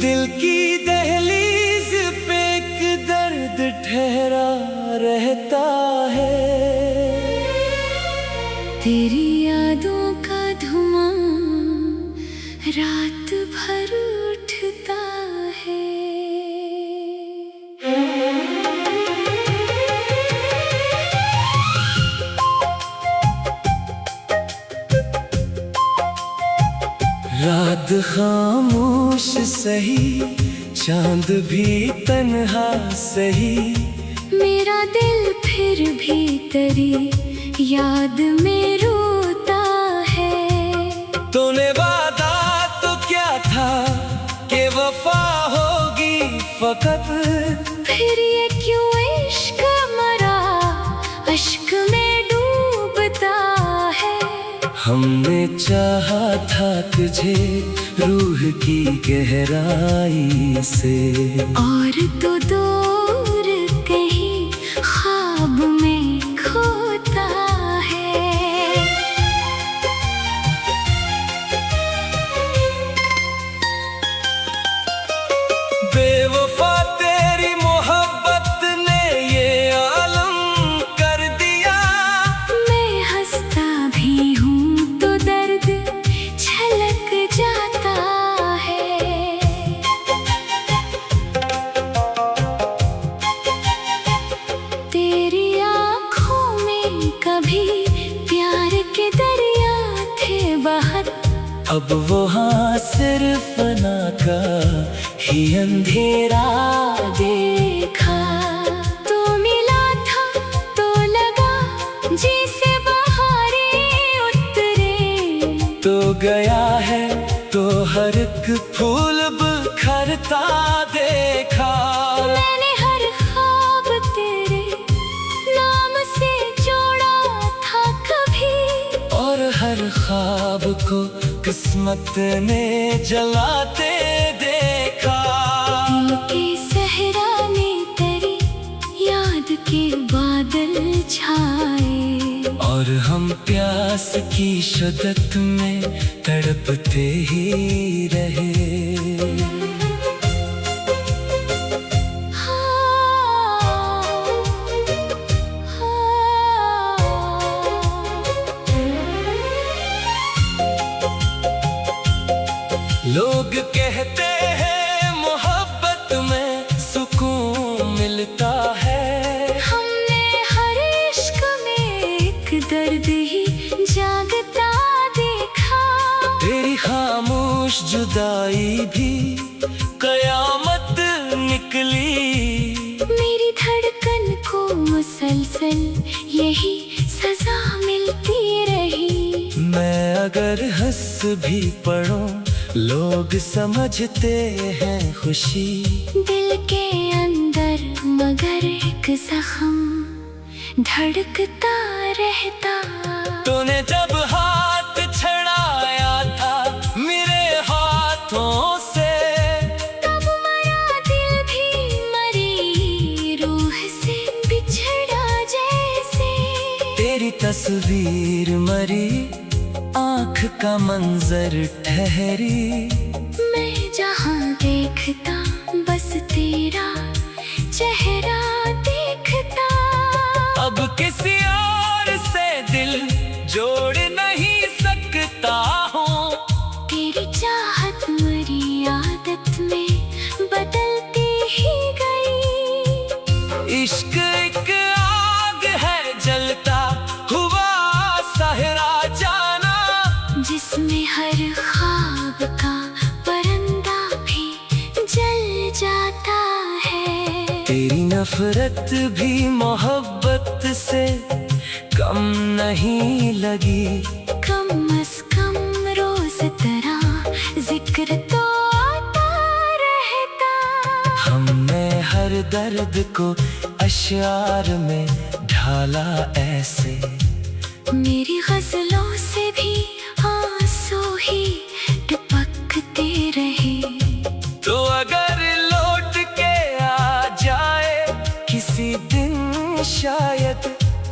दिल की दहलीज पे एक दर्द ठहरा रहता है। तेरी यादों का धुआं रात भर उठता है। रात खामोश सही, चांद भी तन्हा सही, मेरा दिल फिर भी तेरी याद में रोता है। तूने वादा तो क्या था कि वफा होगी फकत, फिर ये क्यों इश्क मरा अश्क में डूबता है। हमने चाहा था तुझे रूह की गहराई से, और तो दूर कहीं ख्वाब में खोता है। बेवफा तेरी मोहब्बत ने ये आलम कर दिया। मैं हंसता भी हूँ तो दर्द छलक जाता है। तेरी आँखों में कभी प्यार के दरिया थे बहत, अब वहाँ सिर्फ फना का ही अंधेरा देखा। तो मिला था तो लगा जैसे बहारें उतरे, तो गया है तो हर एक फूल बिखरता देखा। मैंने हर ख्वाब तेरे नाम से जोड़ा था कभी, और हर ख्वाब को किस्मत ने जलाते देखा। दिल के सहरा में तेरी याद के बादल छाए, और हम प्यास की शिद्दत में तड़पते ही रहे। लोग कहते हैं मोहब्बत में सुकून मिलता है। हमने हर इश्क में एक दर्द ही जागता देखा। तेरी खामोश जुदाई भी कयामत निकली। मेरी धड़कन को मुसलसल यही सजा मिलती रही। मैं अगर हंस भी पढ़ूं लोग समझते हैं खुशी। दिल के अंदर मगर एक जख्म धड़कता रहता। तूने जब हाथ छड़ाया था मेरे हाथों से, तब मरा दिल भी मरी रूह से बिछड़ा जैसे। तेरी तस्वीर मरी आँख का मंजर ठहरी। मैं जहाँ देखता बस तेरा चेहरा देखता। अब किसी और से दिल जोड़ नहीं सकता हूँ। तेरी चाहत मेरी आदत में बदलती ही गई। इश्क एक आग है जलता हुआ सहरा जाना, जिसमें हर ख्वाब का परिंदा भी जल जाता है। तेरी नफरत भी मोहब्बत से कम नहीं लगी। कम अज कम रोज तेरा जिक्र तो आता रहता। हमने हर दर्द को अश्यार में ढाला ऐसे। मेरी गजलों से भी आंसू ही टपकते रहे। तो अगर लौट के आ जाए किसी दिन शायद,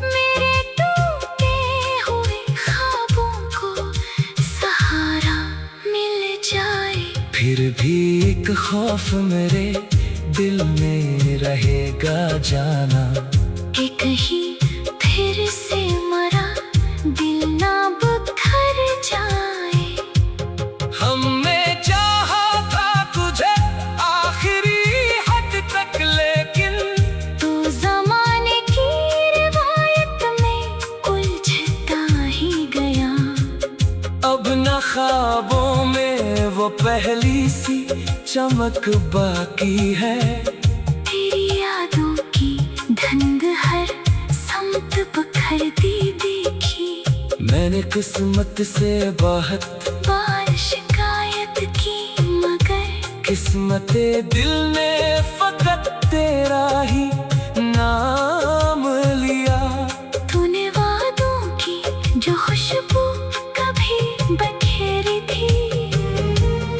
मेरे टूटे हुए ख्वाबों को सहारा मिल जाए। फिर भी एक खौफ मेरे दिल में रहेगा जाना कि कहीं फिर से मरा दिल ना बिखर जाए। हमने चाहा था तुझे आखिरी हद तक, लेकिन तो जमाने की रिवायत में उलझता ही गया। अब न ख्वाबों में वो पहली सी चमक बाकी है। तेरी यादों की धुंध हर समत बिखरती देखी। मैंने किस्मत से बहुत बार शिकायत की, मगर किस्मते दिल ने फकत तेरा ही नाम लिया। तूने वादों की जो खुशबू कभी बखेरी थी,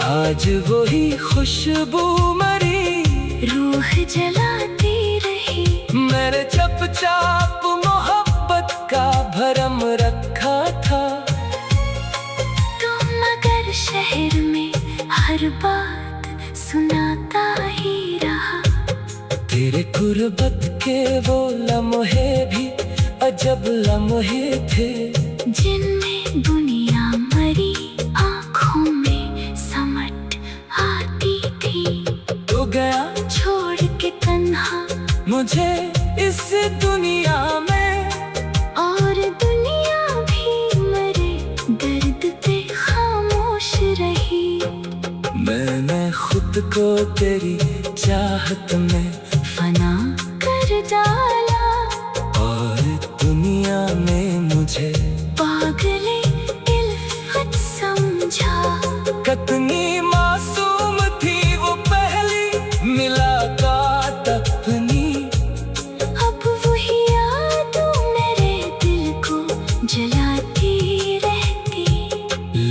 आज वही खुशबू मरी, रूह जलाती रही। मैंने चुपचाप मोहब्बत का भरम रखा था। तो मगर शहर में हर बात सुनाता ही रहा। तेरे गुर्बत के वो लम्हे भी अजब लम्हे थे, जिनमें दुनिया मरी आँखों में समट आती थी। तू गया छोड़ के तन्हा मुझे इस दुनिया में, और दुनिया भी मरे दर्द पे खामोश रही। मैंने खुद को तेरी चाहत में फना कर डाला, और दुनिया ने मुझे पागले इल्फत समझा। कितनी मासूम थी वो पहली मुलाकात अपनी। अब वही यादें मेरे दिल को जलाती रहती।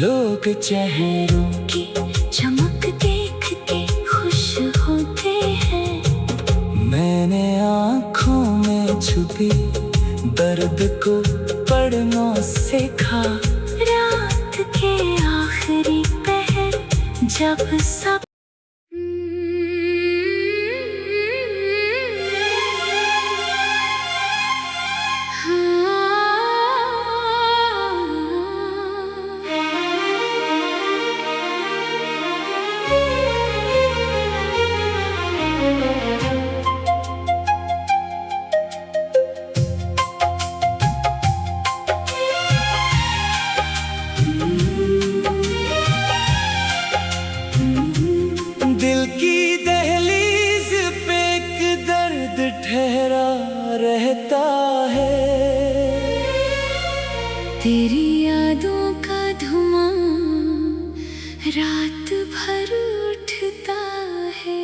लोग चेहरों की चमक देख के खुश होते हैं। मैंने आँखों में छुपी दर्द को पढ़ना सीखा। रात के आखिरी पहर जब सब दिल की दहलीज पे एक दर्द ठहरा रहता है। तेरी यादों का धुआं रात भर उठता है।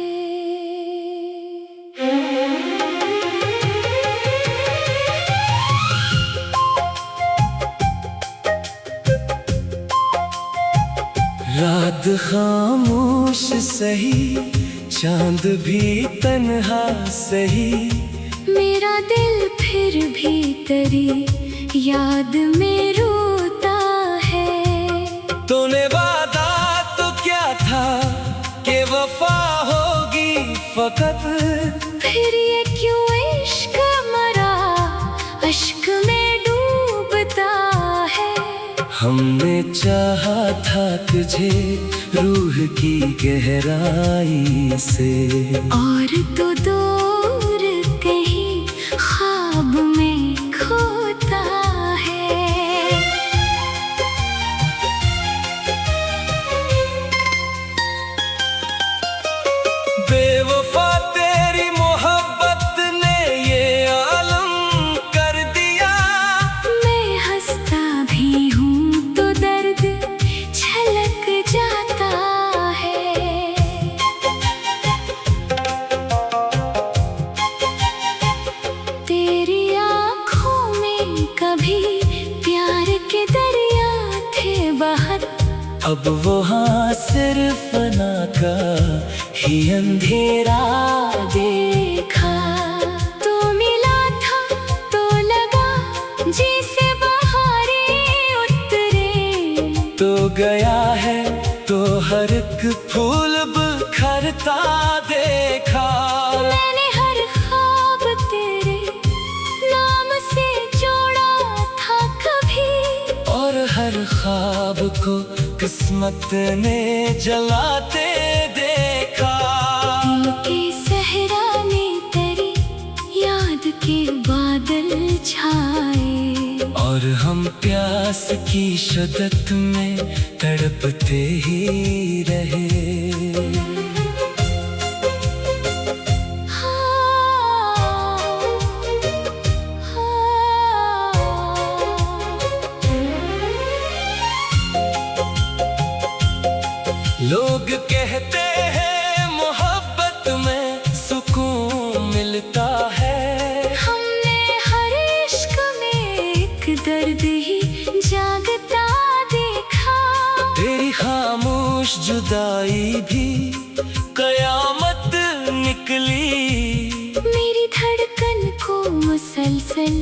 रात खामोश सही, चांद भी तन्हा सही, मेरा दिल फिर भी तेरी याद में रोता है। तूने वादा तो क्या था कि वफा होगी फकत, फिर ये क्यों इश्क मरा अश्क में डूबता है। हमने चाहा था तुझे रूह की गहराई से, और तो दूर कहीं ख्वाब में खोता है। बेवफा तेरी मोहब्बत ने ये आलम कर दिया। मैं हंसता भी हूँ तो दर्द छलक जाता है। तेरी आँखों में कभी प्यार के दरिया थे बहत, अब वहाँ सिर्फ फना का ही अंधेरा देखा। तो मिला था तो लगा जैसे बहारें उतरे, तो गया है तो हर एक फूल बनता देखा। मैंने हर ख्वाब तेरे नाम से जोड़ा था कभी, और हर ख्वाब को किस्मत ने जलाते देखा। दिल के सहरा में तेरी याद के बादल छाए, और हम प्यास की शिद्दत में तड़पते ही रहे। लोग कहते हैं मोहब्बत में सुकून मिलता है। हमने हर इश्क में एक दर्द ही जागता देखा। तेरी खामोश जुदाई भी कयामत निकली। मेरी धड़कन को मुसलसल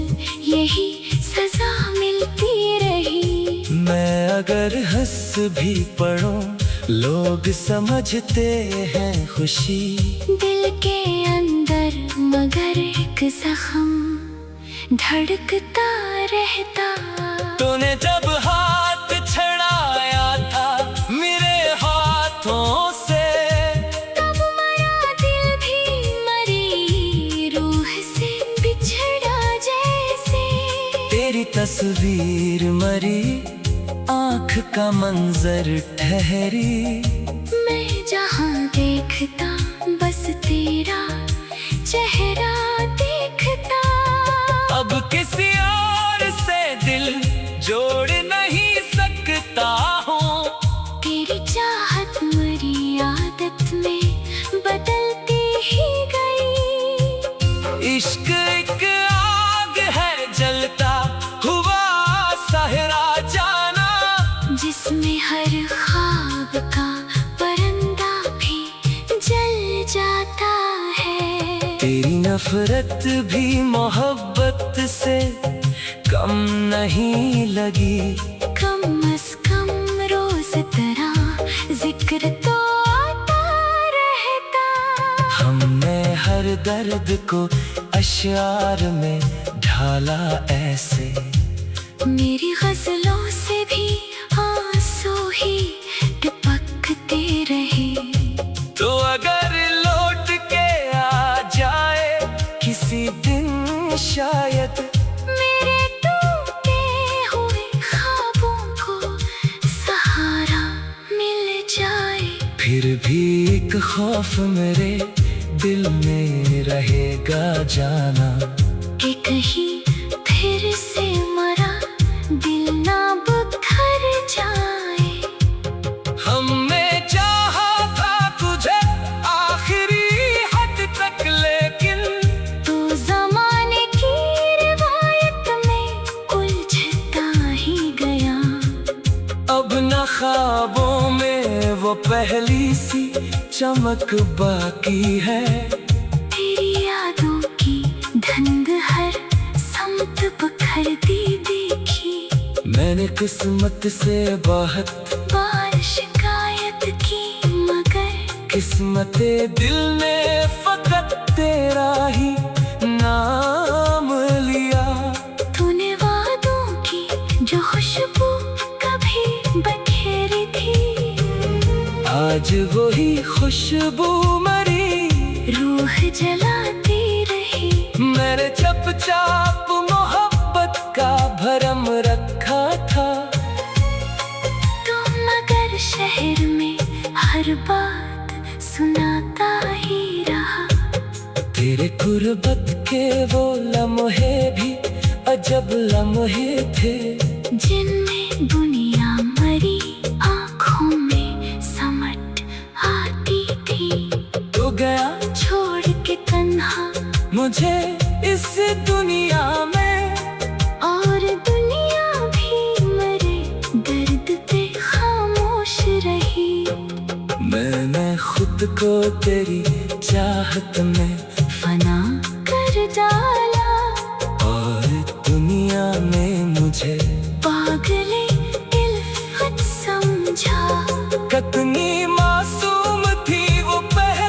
यही सजा मिलती रही। मैं अगर हंस भी पढ़ूं लोग समझते हैं खुशी। दिल के अंदर मगर एक जख्म धड़कता रहता। तूने जब हाथ छड़ाया था मेरे हाथों से, तब मरा दिल भी मरी रूह से बिछड़ा जैसे। तेरी तस्वीर मरी आँख का मंजर ठहरी। मैं जहाँ देखता बस तेरा चेहरा देखता। अब किसी और से दिल जोड़ नहीं सकता हूँ। तेरी चाहत मेरी आदत में बदलती ही गई। इश्क एक आग है जलता हुआ सहरा जाना, जिसमें हर ख्वाब का परिंदा भी जल जाता है। तेरी नफरत भी मोहब्बत से कम नहीं लगी। कम अज कम रोज तेरा जिक्र तो आता रहता। हमने हर दर्द को अश्यार में ढाला ऐसे। मेरी गजलों से भी आंसू ही टपकते रहे। तो अगर लौट के आ जाए किसी दिन शायद, मेरे टूटे हुए ख्वाबों को सहारा मिल जाए। फिर भी एक खौफ मेरे दिल में रहेगा जाना, कि कहीं फिर से मरा दिल ना बिखर जाए। हमने चाहा था तुझे आखिरी हद तक, लेकिन तू जमाने की रिवायत में उलझता ही गया। अब न ख्वाबों में वो पहली सी चमक बाकी है। तेरी यादों की धुंध हर समत बिखरती देखी। मैंने किस्मत से बहुत बार शिकायत की, मगर किस्मते दिल ने फकत तेरा ही नाम लिया। तूने वादों की जो खुशबू कभी बखेरी थी, आज वही खुशबू मरी रूह जलाती रही। मैंने चुपचाप मोहब्बत का भरम रखा था। तो मगर शहर में हर बात सुनाता ही रहा। तेरे गुर्बत के वो लम्हे भी अजब लम्हे थे, जिनमें दुनिया मरी आँखों में समट आती थी। तो गया छोड़ के तन्हा मुझे इस दुनिया में, और दुनिया भी मरे दर्द पे खामोश रही। मैंने खुद को तेरी चाहत में फना कर डाला, और दुनिया ने मुझे पागले इल्फत समझा। कितनी मासूम थी वो पहली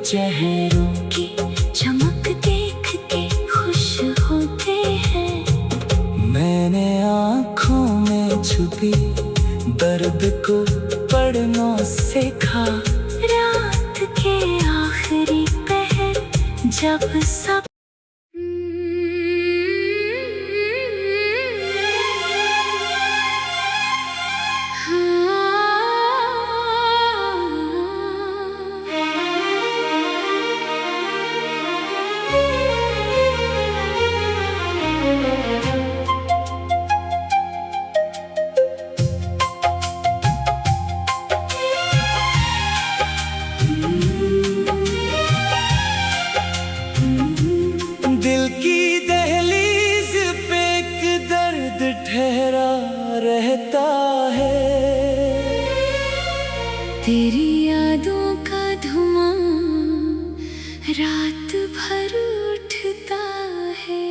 चेहरों की चमक देख के खुश होते हैं। मैंने आँखों में छुपी दर्द को पढ़ना सीखा। रात के आखिरी पहर जब सब दिल की दहलीज पे एक दर्द ठहरा रहता है। तेरी यादों का धुआं रात भर उठता है।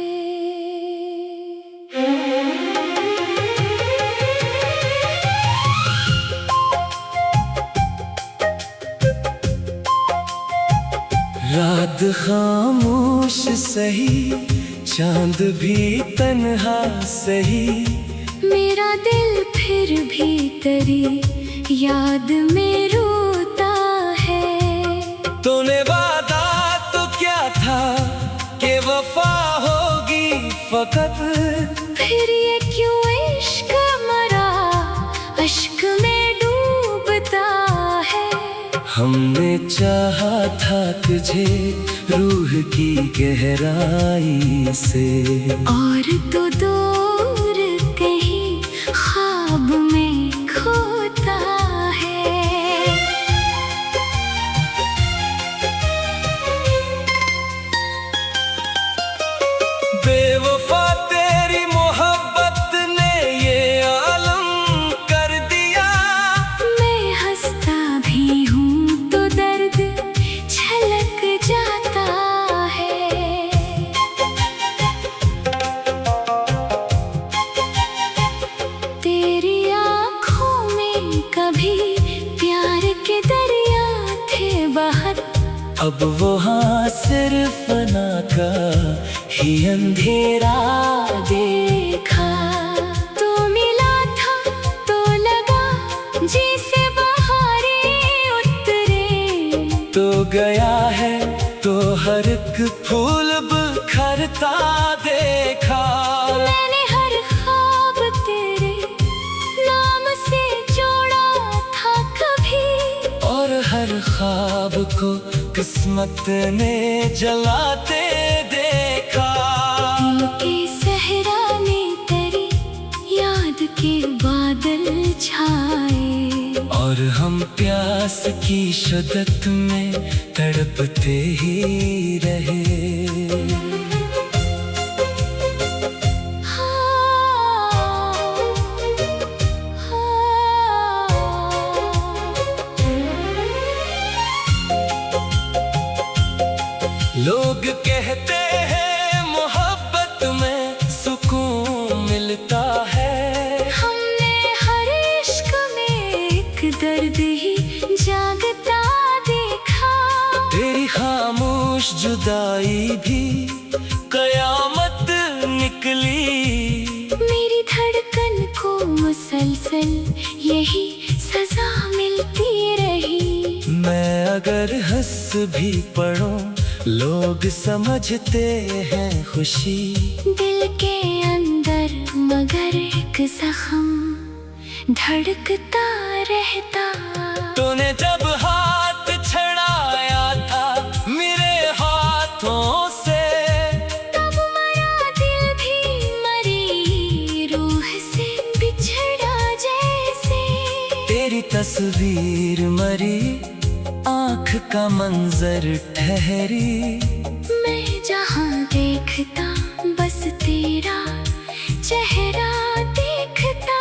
रात खामोश सही, चांद भी तन्हा सही, मेरा दिल फिर भी तेरी याद में रोता है। तूने वादा तो क्या था कि वफा होगी फकत, फिर ये क्यों इश्क मरा अश्क में डूबता है। हमने चाहा था तुझे रूह की गहराई से, और तो दूर कहीं ख्वाब में खोता है। बेवफा तेरी मोहब्बत ने ये आलम कर दिया। मैं हंसता भी हूँ तो दर्द छलक जाता है। तेरी आँखों में कभी प्यार के दरिया थे बहत, अब वहाँ सिर्फ ना का ही अंधेरा देखा। तो मिला था तो लगा जैसे बहारें उतरे, तो गया है तो हर एक फूल बिखरता देखा। मैंने हर ख्वाब तेरे नाम से जोड़ा था कभी, और हर ख्वाब को किस्मत ने जलाते देखा। दिल के सहरा में तेरी याद के बादल छाए, और हम प्यास की शिद्दत में तड़पते ही रहे। लोग कहते हैं मोहब्बत में सुकून मिलता है। हमने हर इश्क में एक दर्द ही जागता देखा। तेरी खामोश जुदाई भी कयामत निकली। मेरी धड़कन को मुसलसल यही सजा मिलती रही। मैं अगर हंस भी पढ़ूं लोग समझते हैं खुशी। दिल के अंदर मगर एक जख्म धड़कता रहता। तूने जब हाथ छड़ाया था मेरे हाथों से, तब मरा दिल भी मरी रूह से बिछड़ा जैसे। तेरी तस्वीर मरी आँख का मंजर ठहरी। मैं जहाँ देखता बस तेरा चेहरा देखता।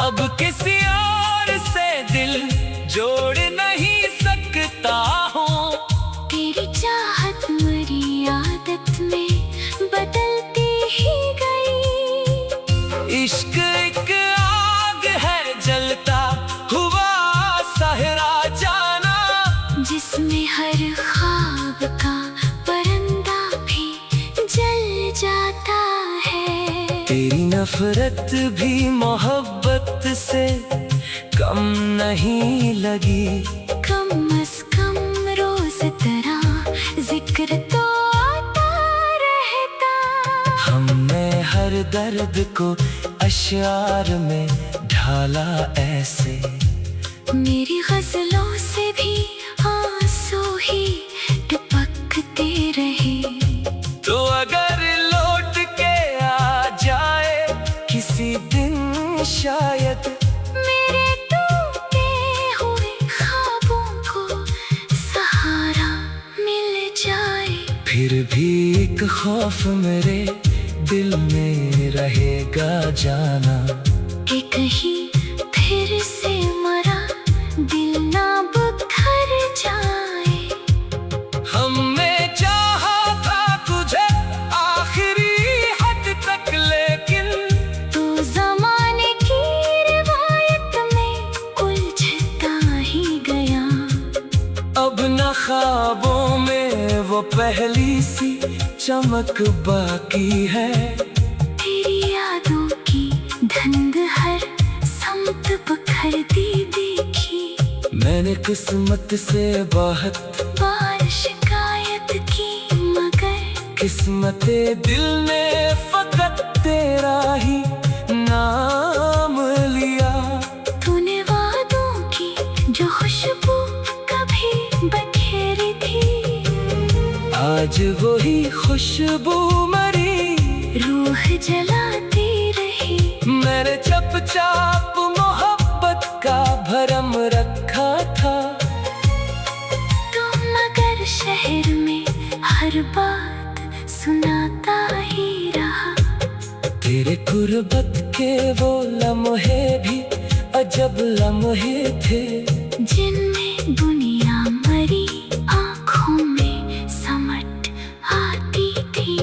अब किसी और से दिल जोड़ नहीं सकता हूँ। तेरी चाहत मेरी आदत में बदलती ही गई। इश्क एक आग है जलता हुआ सहरा जाना, जिसमें हर तेरी नफरत भी मोहब्बत से कम नहीं लगी। कम अज कम रोज तेरा जिक्र तो आता रहता। हमने हर दर्द को अश्यार में ढाला ऐसे, मेरी गजलों से भी आंसू ही टपकते रहे। तो अगर लौट के आ जाए किसी दिन शायद, मेरे टूटे हुए ख्वाबों को सहारा मिल जाए। फिर भी एक खौफ मेरे दिल में रहेगा जाना, कि कहीं फिर से मरा दिल ना बिखर जाए। हमने चाहा था तुझे आखिरी हद तक, लेकिन तो ज़माने की रिवायत में उलझता ही गया। अब न ख्वाबों में वो पहली सी चमक बाकी है। तेरी यादों की धुंध हर समत बिखरती देखी। मैंने किस्मत से बहुत बार शिकायत की, मगर किस्मते दिल ने फकत तेरा ही नाम लिया। तूने वादों की जो खुशबू कभी बखेरी थी, आज वही खुशबू मरी, रूह जलाती रही। मैंने चुपचाप मोहब्बत का भरम रखा था। तो मगर शहर में हर बात सुनाता ही रहा। तेरे गुर्बत के वो लम्हे भी अजब लम्हे थे, जिनमें दुनिया मरी आँखों में समट आती थी।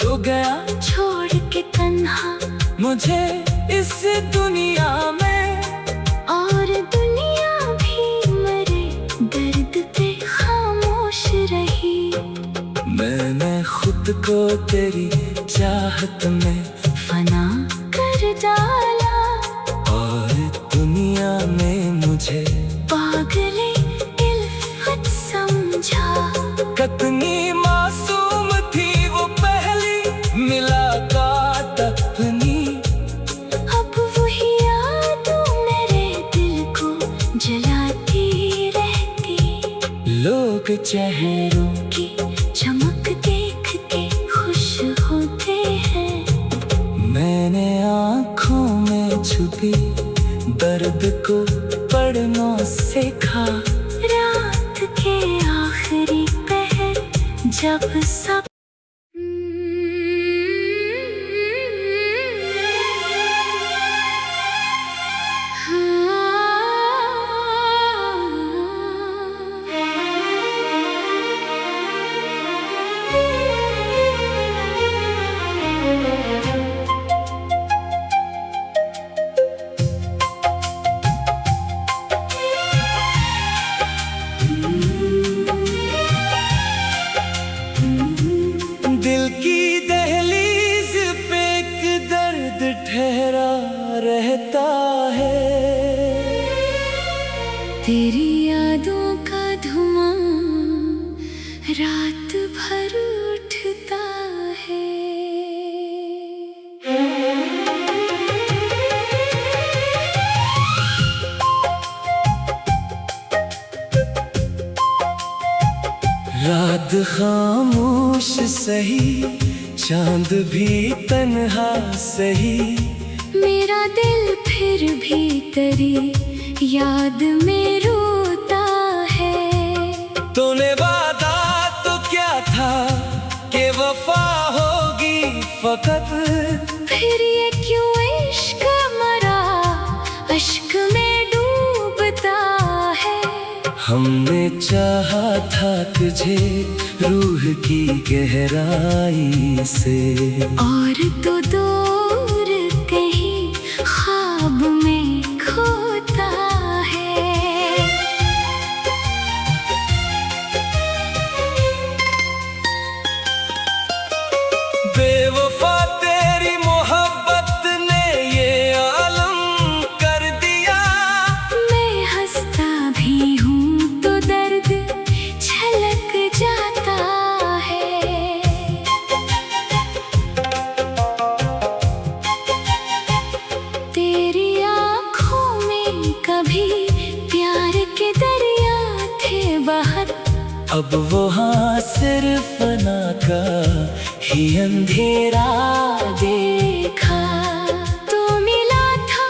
तो गया छोड़ के तन्हा मुझे इस दुनिया में, और दुनिया भी मरे दर्द पे खामोश रही। मैंने खुद को तेरी चाहत में फना कर डाला, और दुनिया में मुझे पागले इल्फत समझा। कितनी मासूम थी वो पहली मुलाकात अपनी, अब वही यादें मेरे दिल को जलाती रहती। लोग चेहरों की चमक देख के खुश होते हैं। मैंने आँखों में छुपी दर्द को पढ़ना सीखा। रात के आखिरी पहर जब सब दिल की दहलीज पे एक दर्द ठहरा रहता है। तेरी यादों का धुआं रात भर उठता है। रात खामोश सही, चांद भी तन्हा सही, मेरा दिल फिर भी तेरी याद में रोता है। तूने वादा तो क्या था कि वफा होगी फकत, फिर ये क्यों इश्क मरा अश्क में डूबता है। हमने चाहा था तुझे रूह की गहराई से, और तो दूर कहीं ख्वाब में खोता है। बेवफा तेरी मोहब्बत अब वहाँ सिर्फ ना का ही अंधेरा देखा। तू मिला था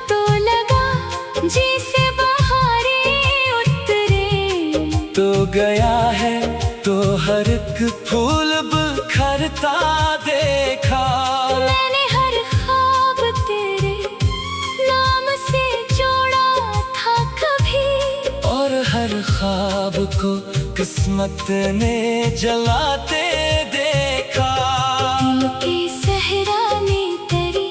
तो लगा जैसे बहारें उतरे। तो गया है तो हर एक फूल बिखरता देखा। मैंने हर ख्वाब तेरे नाम से जोड़ा था कभी, और हर ख्वाब को किस्मत ने जलाते देखा। दिल के सहरा में तेरी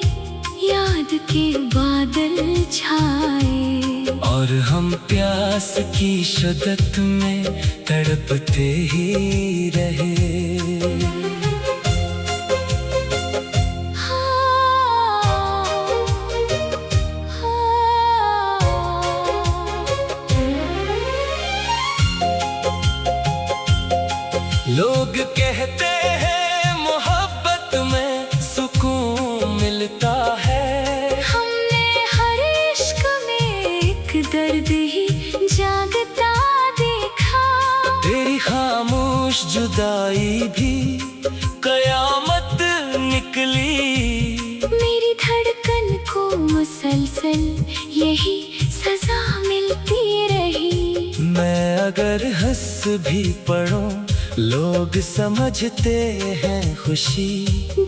याद के बादल छाए, और हम प्यास की शिद्दत में तड़पते ही रहे। लोग कहते हैं मोहब्बत में सुकून मिलता है। हमने हर इश्क में एक दर्द ही जागता देखा। तेरी खामोश जुदाई भी कयामत निकली। मेरी धड़कन को मुसलसल यही सजा मिलती रही। मैं अगर हंस भी पड़ूं लोग समझते हैं खुशी।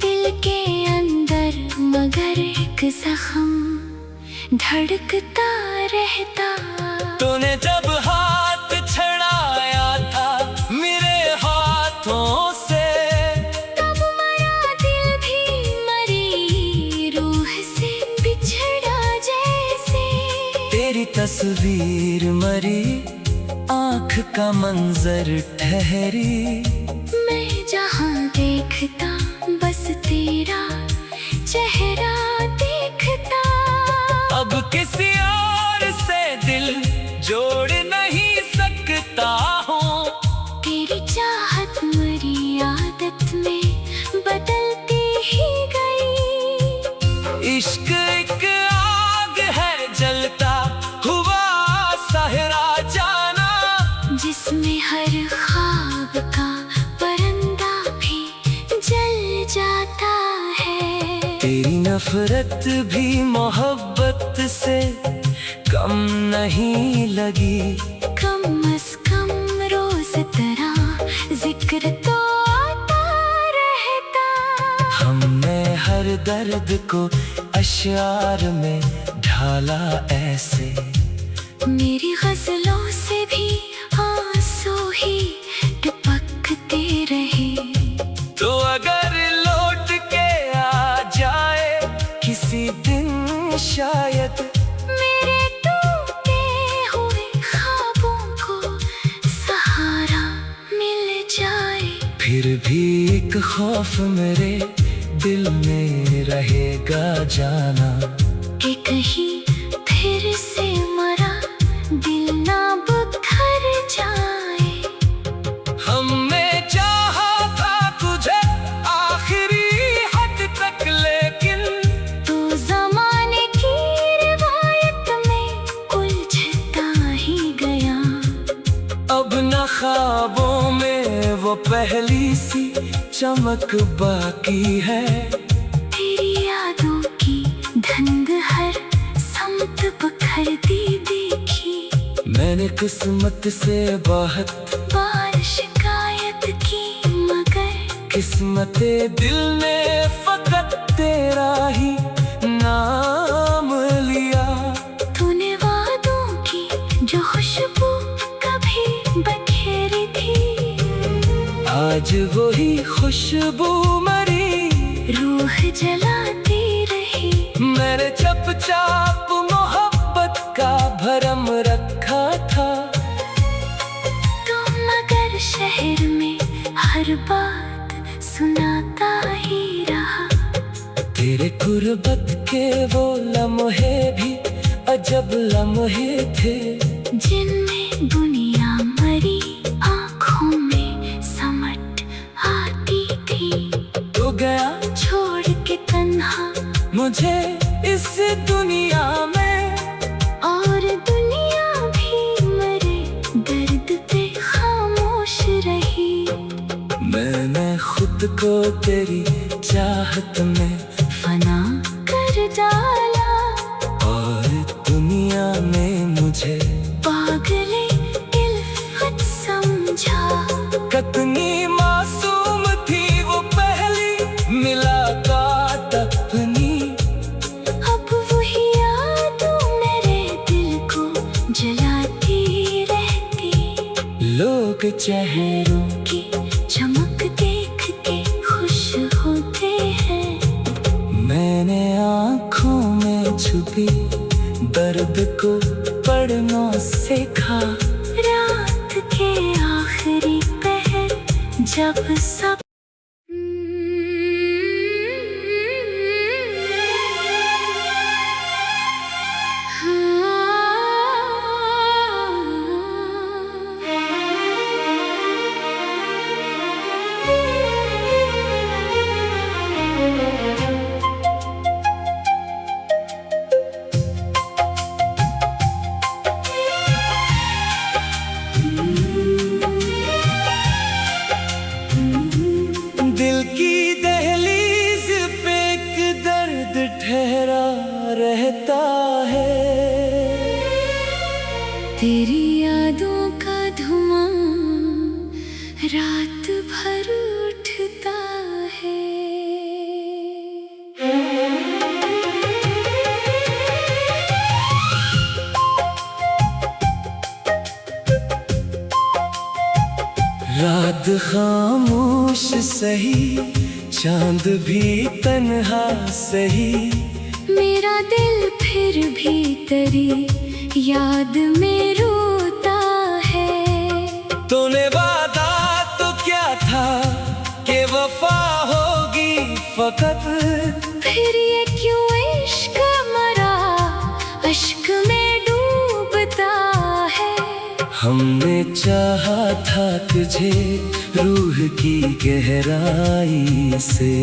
दिल के अंदर मगर एक जख्म धड़कता रहता। तूने जब हाथ छड़ाया था मेरे हाथों से, तब मरा दिल भी मरी रूह से बिछड़ा जैसे। तेरी तस्वीर मरी आँख का मंजर ठहरी। मैं जहाँ देखता बस तेरा चेहरा देखता। अब किसी और से दिल जोड़ नहीं सकता हूँ। तेरी चाहत मेरी आदत में बदलती ही गई। इश्क एक आग है जलता हुआ सहरा जाना, जिसमें हर ख्वाब का परिंदा भी जल जाता है। तेरी नफरत भी मोहब्बत से कम नहीं लगी। कम अज कम रोज तेरा जिक्र तो आता रहता। हमने हर दर्द को अश्यार में ढाला ऐसे। मेरी गजलों से भी आंसू ही टपकते रहे। तो अगर लौट के आ जाए किसी दिन शायद, मेरे टूटे हुए ख्वाबों को सहारा मिल जाए। फिर भी एक खौफ मेरे दिल में रहेगा जाना, कि कहीं फिर से मरा दिल ना बिखर जाए। हमने चाहा था तुझे आखिरी हद तक, लेकिन तू ज़माने की रिवायत में उलझता ही गया। अब न ख्वाबों में वो पहली सी चमक बाकी है। तेरी यादों की धुंध हर समत बिखरती देखी। मैंने किस्मत से बहुत बार शिकायत की मगर किस्मते दिल ने फकत तेरा ही नाम लिया। तूने वादों की जो खुशबू कभी बखेरी थी, आज वही खुशबू मरी रूह जलाती रही। मैंने चुपचाप मोहब्बत का भरम रखा था। तो मगर शहर में हर बात सुनाता ही रहा। तेरे गुर्बत के वो लम्हे भी अजब लम्हे थे, जिनमें दुनिया मरी आँखों में समट आती थी। तो गया छोड़ के तन्हा मुझे इस दुनिया में, और दुनिया भी मरे दर्द पे खामोश को तेरी चाहत में फना कर डाला और दुनिया में मुझे पागले इल्फत समझा। कितनी मासूम थी वो पहली मुलाकात अपनी, अब वही यादों मेरे दिल को जलाती रहती। लोग चेहरों की चमक देख के खुश होते हैं, मैंने आँखों में छुपी दर्द को पढ़ना सीखा। रात के आखिरी पहर जब सब दिल की दहलीज पे एक दर्द ठहरा रहता है। तेरी यादों का धुआं रात भर उठता है। रात खामोश सही, चांद भी तन्हा सही, मेरा दिल फिर भी तेरी याद में रोता है। तूने वादा तो क्या था कि वफा होगी फकत, फिर ये क्यों इश्क मरा अश्क में डूबता है। हमने चाहा था तुझे रूह की गहराई से,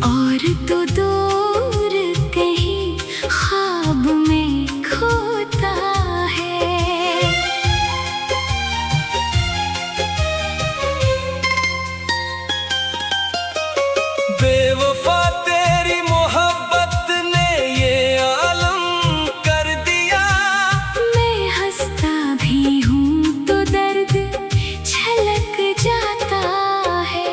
और तो दूर कहीं ख्वाब में खोता है। बेवफा तेरी मोहब्बत ने ये आलम कर दिया। मैं हंसता भी हूँ तो दर्द छलक जाता है।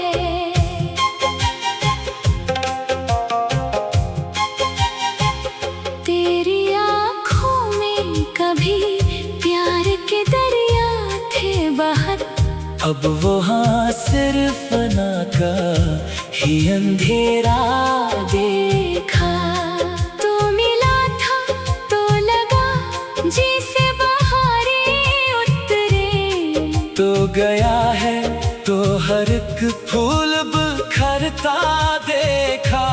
तेरी आँखों में कभी प्यार के दरिया थे बहत, अब वहाँ सिर्फ फना का ही अंधेरा देखा। तो मिला था तो लगा जैसे बहारें उतरे, तो गया है तो हर एक फूल बिखरता देखा।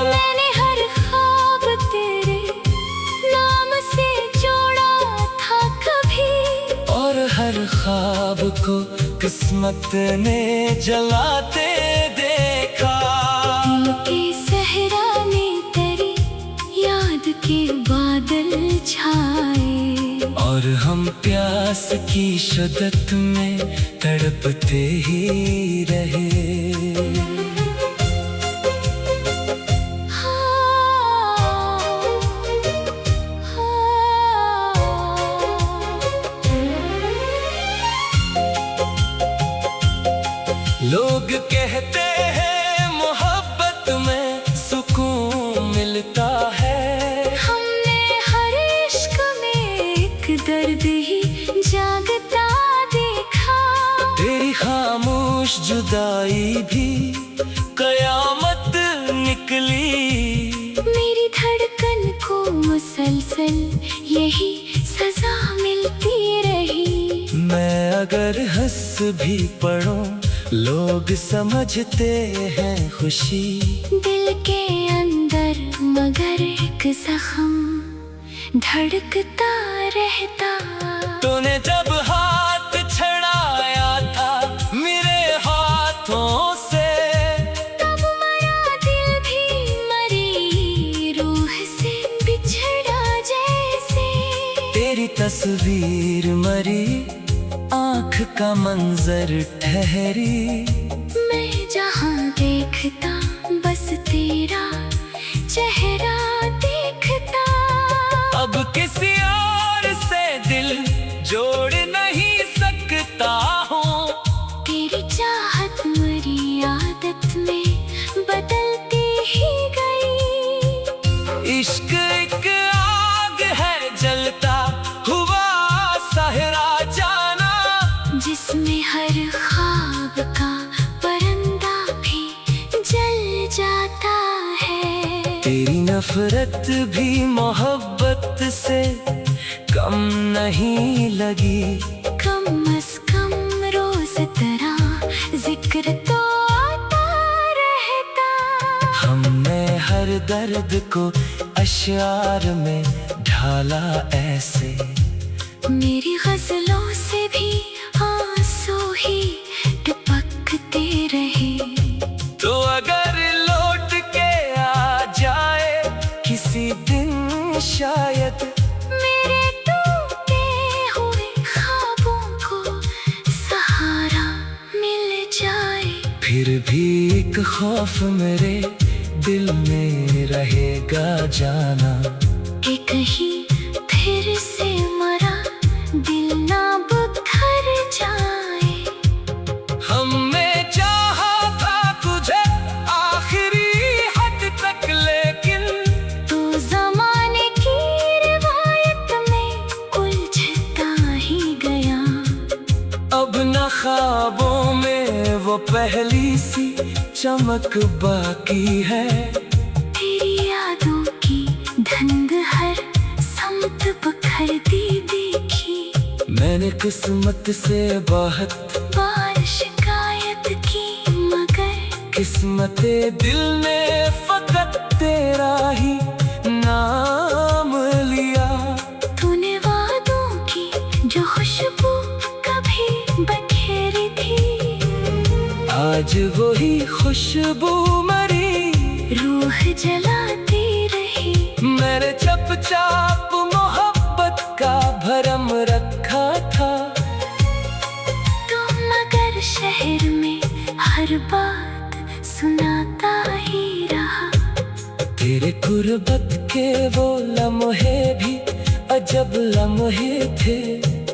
मैंने हर ख्वाब तेरे नाम से जोड़ा था कभी, और हर ख्वाब को किस्मत ने जलाते देखा। दिल के सहरा में तेरी याद के बादल छाए, और हम प्यास की शिद्दत में तड़पते ही रहे। लोग कहते हैं मोहब्बत में सुकून मिलता है। हमने हर इश्क में एक दर्द ही जागता देखा। तेरी खामोश जुदाई भी कयामत निकली। मेरी धड़कन को मुसलसल यही सजा मिलती रही। मैं अगर हंस भी पढ़ूं लोग समझते हैं खुशी। दिल के अंदर मगर एक जख्म धड़कता रहता। तूने जब हाथ छड़ाया था मेरे हाथों से, तब मेरा दिल भी मरी रूह से बिछड़ा जैसे। तेरी तस्वीर मरी आँख का मंजर ठहरी। मैं जहाँ देख देखता, बस तेरा चेहरा देखता। अब किसी और से दिल जोड़ नहीं सकता हूँ। तेरी चाहत मेरी आदत में बदलती ही गई। इश्क एक आग है जलता हुआ सहरा जाना, जिसमें हर ख्वाब का परिंदा भी जल जाता है। तेरी नफरत भी मोहब्बत से कम नहीं लगी। कम अज कम रोज तेरा जिक्र तो आता रहता। हमने हर दर्द को अश्यार में ढाला ऐसे, मेरी गजलों से भी आंसू ही टपकते रहे। तो अगर लौट के आ जाए किसी दिन शायद, मेरे टूटे हुए ख्वाबों को सहारा मिल जाए। फिर भी एक खौफ मेरे दिल में रहेगा जाना, कि कहीं फिर से मरा दिल ना बिखर जाए। हमने चाहा था तुझे आखिरी हद तक, लेकिन तू ज़माने की रिवायत में उलझता ही गया। अब न ख्वाबों में वो पहली सी चमक बाकी है। तेरी यादों की धुंध हर समत बिखरती देखी। मैंने किस्मत से बहुत बार शिकायत की, मगर किस्मते दिल ने फकत तेरा ही नाम लिया। तूने वादों की जो खुशबू कभी बखेरी थी, आज वही खुशबू मरी रूह जलाती रही। मैंने चुपचाप मोहब्बत का भरम रखा था। तो मगर शहर में हर बात सुनाता ही रहा। तेरे गुर्बत के वो लम्हे भी अजब लम्हे थे,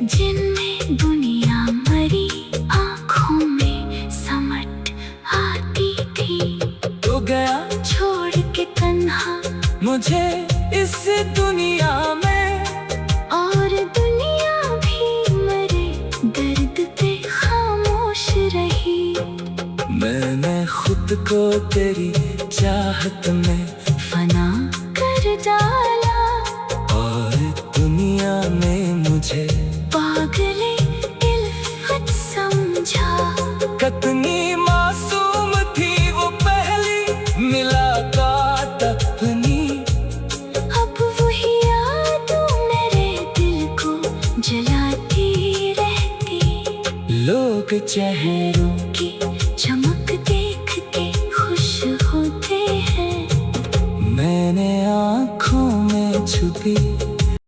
जिनमें दुनिया मरी आँखों में समट आती थी। तो गया छोड़ के तन्हा मुझे इस दुनिया में, और दुनिया भी मरे दर्द पे खामोश रही। मैंने खुद को तेरी चाहत में फना कर डाला, और दुनिया ने मुझे पागले इल्फत समझा। कितनी मासूम थी वो पहली मुलाकात अपनी। अब वही यादें मेरे दिल को जलाती रहती। लोग चेहरों की